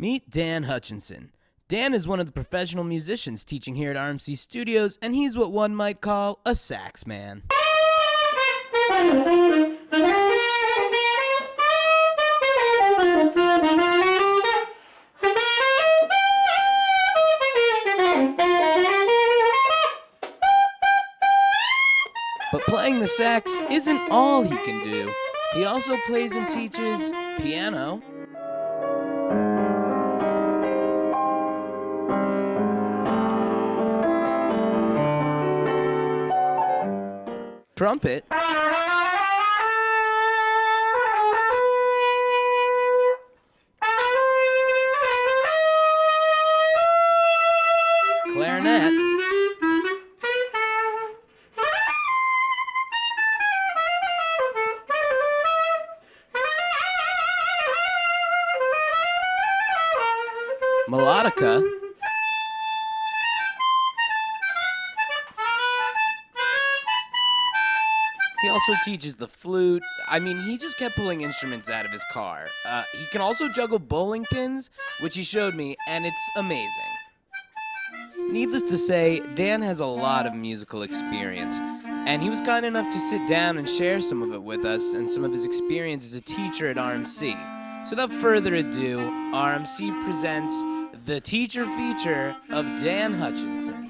Meet Dan Hutchinson. Dan is one of the professional musicians teaching here at RMC Studios, and he's what one might call a sax man. But playing the sax isn't all he can do. He also plays and teaches piano, trumpet, clarinet, melodica, he also teaches the flute. He just kept pulling instruments out of his car. He can also juggle bowling pins, which he showed me, and it's amazing. Needless to say, Dan has a lot of musical experience, and he was kind enough to sit down and share some of it with us and some of his experience as a teacher at RMC. So without further ado, RMC presents the teacher feature of Dan Hutchinson.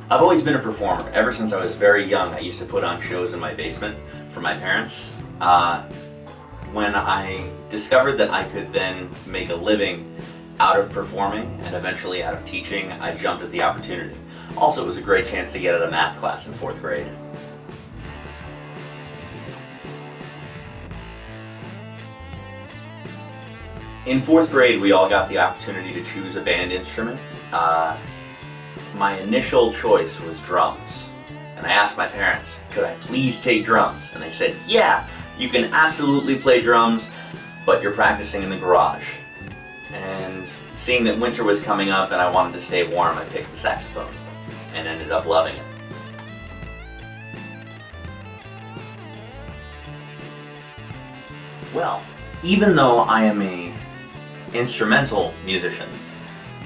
I've always been a performer. Ever since I was very young, I used to put on shows in my basement for my parents. When I discovered that I could then make a living out of performing and eventually out of teaching, I jumped at the opportunity. Also, it was a great chance to get out of math class in 4th grade. In 4th grade, we all got the opportunity to choose a band instrument. My initial choice was drums, and I asked my parents, could I please take drums? And they said, yeah, you can absolutely play drums, but you're practicing in the garage. And seeing that winter was coming up and I wanted to stay warm, I picked the saxophone and ended up loving it. Well, even though I am an instrumental musician,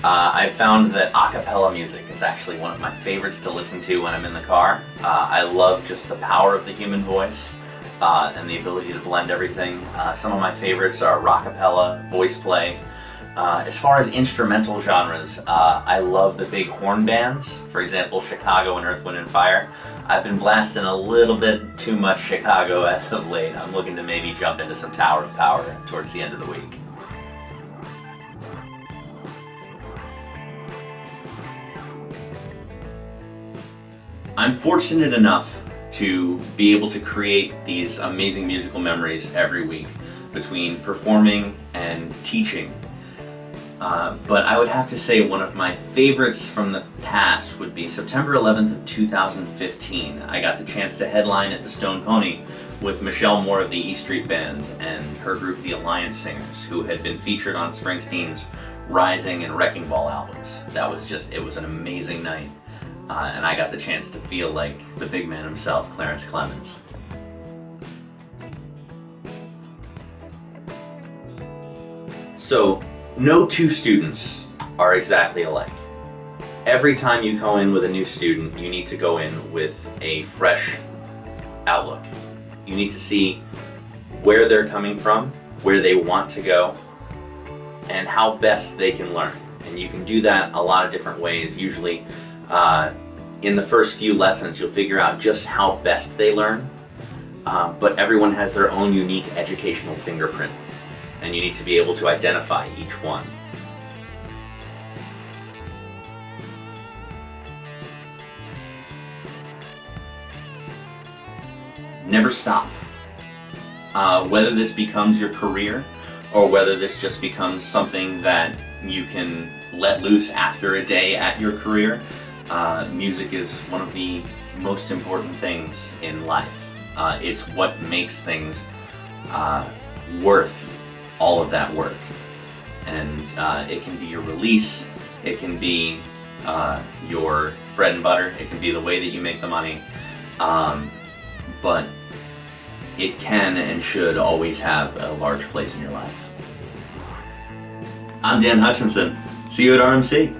I found that a cappella music is actually one of my favorites to listen to when I'm in the car. I love just the power of the human voice and the ability to blend everything. Some of my favorites are rockapella, voice play. As far as instrumental genres, I love the big horn bands, for example, Chicago and Earth, Wind & Fire. I've been blasting a little bit too much Chicago as of late. I'm looking to maybe jump into some Tower of Power towards the end of the week. I'm fortunate enough to be able to create these amazing musical memories every week between performing and teaching. But I would have to say one of my favorites from the past would be September 11th of 2015. I got the chance to headline at the Stone Pony with Michelle Moore of the E Street Band and her group the Alliance Singers, who had been featured on Springsteen's Rising and Wrecking Ball albums. It was an amazing night. And I got the chance to feel like the big man himself, Clarence Clemens. So, no two students are exactly alike. Every time you go in with a new student, you need to go in with a fresh outlook. You need to see where they're coming from, where they want to go, and how best they can learn. And you can do that a lot of different ways. Usually, in the first few lessons, you'll figure out just how best they learn, but everyone has their own unique educational fingerprint, and you need to be able to identify each one. Never stop. Whether this becomes your career, or whether this just becomes something that you can let loose after a day at your career, music is one of the most important things in life. It's what makes things worth all of that work. And it can be your release, it can be your bread and butter, it can be the way that you make the money, but it can and should always have a large place in your life. I'm Dan Hutchinson. See you at RMC.